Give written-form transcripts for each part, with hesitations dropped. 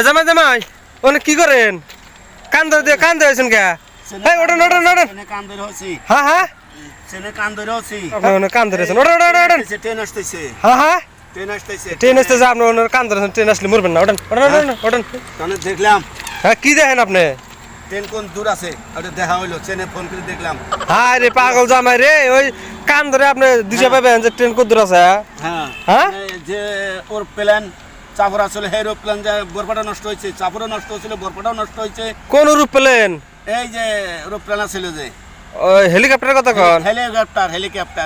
জামাই জামাই ওনে কি করেন কান ধরেছেন কে এই ওঠেন ওঠেন ওঠেন কান ধরে হচ্ছি হ্যাঁ হ্যাঁ সেনে কান ধরে হচ্ছি আপনি কান ধরেছেন ওঠেন ওঠেন ওঠেন ট্রেন আসতেছে হ্যাঁ হ্যাঁ ট্রেন ট্রেন আসতেছে আসতে আপনি ওনার কান ধরেছেন ট্রেন আসলে মরবেন না ওঠেন ওঠেন ওঠেন ওঠেন তাহলে দেখলাম হ্যাঁ কি দেখেন আপনি ট্রেন কোন দূর আছে ওটা দেখা হইলো ট্রেনে ফোন করে দেখলাম হ্যাঁ রে পাগল জামাই রে ওই কান ধরে আপনি দিশা পাবেন যে ট্রেন কত দূর আছে হ্যাঁ হ্যাঁ যে ওর প্ল্যান চাপর আসলে হেরো প্ল্যান যে বরপাটা নষ্ট হয়েছে চাপরও নষ্ট হয়েছিল বরপাটাও নষ্ট হয়েছে কোন রূপ পেলেন এই যে এরোপ্লেন ছিল যে ওই হেলিকপ্টারের কথা কোন হেলিকপ্টার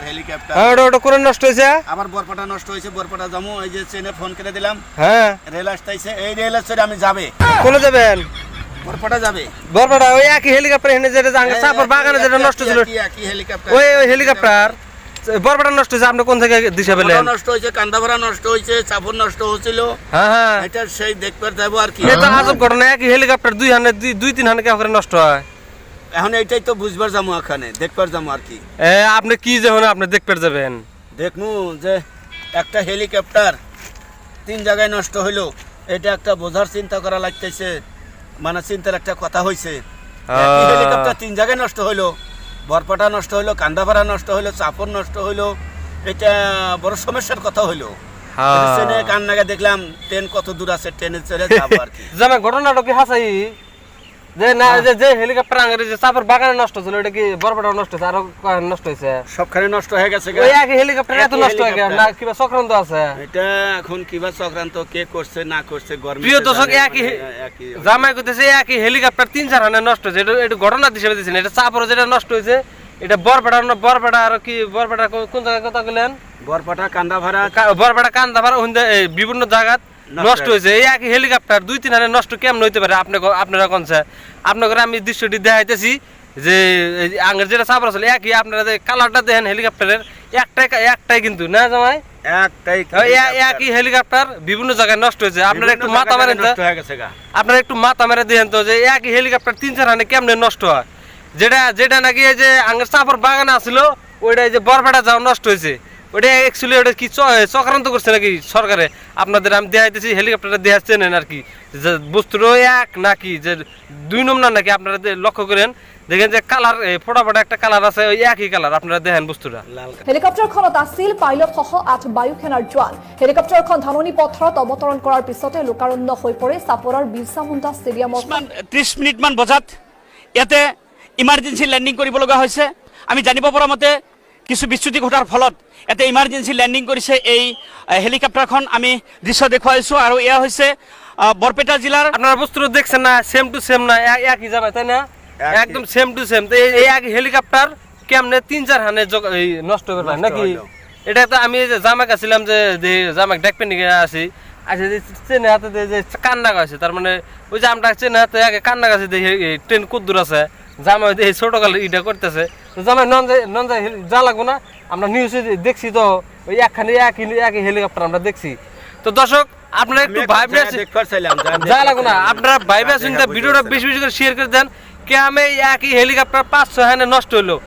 হ্যাঁ ওটা কোন নষ্ট হয়েছে আবার বরপাটা নষ্ট হয়েছে বরপাটা যাবো এই যে ট্রেনে ফোন করে দিলাম হ্যাঁ রেল আসতেছে এই রেল আসছে আমি যাবে কোনে যাবেন বরপাটা যাবে বরপাটা ওই একই হেলিকপ্টার এনে যেটা জাঙ্গে চাপর বাগানে যেটা নষ্ট ছিল কি হেলিকপ্টার ওই হেলিকপ্টার বরপাটা নষ্ট হয়েছে আপনি কোন থেকে দিশা পেলেন নষ্ট হয়েছে কান্দাভরা নষ্ট হয়েছে চাপর নষ্ট হয়েছিল হ্যাঁ হ্যাঁ এটা সেই দেখতে যাবো আর কি এটা আজব ঘটনা একই হেলিকপ্টার দুই তিন হানে করে নষ্ট হয় এখন এইটাই তো বুঝবার যাবো এখানে দেখবার যাবো আর কি আপনি কি যখন আপনি দেখতে যাবেন দেখমু যে একটা হেলিকপ্টার 3 জায়গায় নষ্ট হইলো এটা একটা বোঝার চিন্তা করা লাগতেছে মানে চিন্তার একটা কথা হইছে হেলিকপ্টার 3 জায়গায় নষ্ট হইলো বরপাটা নষ্ট হইলো কান্দাপাড়া নষ্ট হইলো চাপর নষ্ট হইলো এটা বড় সমস্যার কথা হইলো ট্রেনে কান নাগে দেখলাম ট্রেন কত দূর আছে ট্রেনে চলে যাবো আর কি জামা ঘটনাটা কি হাসাই যে না যে হেলিকপ্টার আঙ্গারে যে চাপর বাগানে নষ্ট ছিল এটা কি বরপাটা নষ্ট হয়েছে আরো নষ্ট হয়েছে সবখানে নষ্ট হয়ে গেছে ওই একই হেলিকপ্টার এত নষ্ট হয়ে গেল না কিবা চক্রান্ত আছে এটা এখন কিবা চক্রান্ত কে করছে না করছে গরম প্রিয় দর্শক একই জামাই কইতেছে একই হেলিকপ্টার 3-4 হানে নষ্ট হয়েছে এটা ঘটনা হিসেবে দিছেন এটা চাপর যেটা নষ্ট হয়েছে এটা বরপাটা আর কি বরপাটা কোন জায়গায় কথা বলেন বরপাটা কান্দাভাড়া বরপাটা কান্দাভাড়া বিভিন্ন জায়গায় নষ্ট হয়েছে এই একই হেলিকপ্টার 2-3 হানে নষ্ট কেমন হইতে পারে আপনারা কোনছে আপনাদের আমি দৃশ্যটি দেখাইতেছি যে আঙ্গের যেটা চাপর আছে একই আপনারা যে কালারটা দেখেন হেলিকপ্টারের একটাই কিন্তু না জামাই একই হেলিকপ্টার বিভিন্ন জায়গায় নষ্ট হয়েছে আপনারা একটু মাথা মারেন তো আপনারা একটু মাথা মেরে দেখেন তো যে একই হেলিকপ্টার 3-4 হানে কেমনে নষ্ট হয় যেটা নাকি এই যে আঙ্গের চাপর বাগানে আসছিল ওইটা এই যে বরপাটা যাও নষ্ট হয়েছে ওটা অ্যাকচুয়ালি ওটা কি চক্রান্ত করছে নাকি সরকারে আপনাদের আমি দেখাইতেছি হেলিকপ্টারটা দেখাচ্ছেন আর কি যে বস্তুটা এক নাকি যে 2 নম্বর নাকি আপনারা লক্ষ্য করেন দেখেন যে কালার ফোটা একটা কালার আছে ওই একই কালার আপনারা দেখেন বস্তুটা হেলিকপ্টাৰখনত আছিল পাইলট সহ 8 বায়ু সেনাৰ জোৱান হেলিকপ্টাৰখন ধাননি পথৰত অৱতৰণ কৰাৰ পিছতে লোকাৰণ্য হৈ পৰে চাপৰৰ বিৰছা মুণ্ডা ষ্টেডিয়ামৰ 30 মিনিটমান বজাত ইয়াতে ইমাৰ্জেন্সি লেণ্ডিং কৰিব লগা হৈছে আমি জানিব পৰা মতে কিছু বিচ্যুতি ঘটাৰ ফলত ইয়াতে ইমাৰ্জেন্সি লেণ্ডিং কৰিছে এই হেলিকপ্টাৰখন আমি দৃশ্য দেখুৱাইছো আৰু এয়া হৈছে বৰপেটা জিলাৰ আপনারা বস্তুটা দেখছেন না সেম টু সেম না একই যাবে তাই না একদম সেম টু সেম তো এই এক হেলিকপ্টার কেমনে 3-4 হানে নষ্ট করবে নাকি এটা তো আমি জামাক আছিলাম যে জামাক ডাকপে নিয়ে আসি আচ্ছা চেনে হাতে যে কান্না গাছে তার মানে ওই যে আমরা চেনে হাতে আগে কান্না গাছে দেখি ট্রেন কত দূর আছে জামাই দেখি ছোটকালে ইটা করতেছে তো জামাই নন যা লাগবো না আমরা নিউজে দেখছি তো ওই একই হেলিকপ্টার আমরা দেখছি তো দর্শক আপনারা একটু ভাইবে যা লাগবো না আপনারা ভাইবে চিন্তা ভিডিওটা বেশি বেশি করে শেয়ার করে দেন কে আমি একই হেলিকপ্টার 5-6 হানে নষ্ট হইলো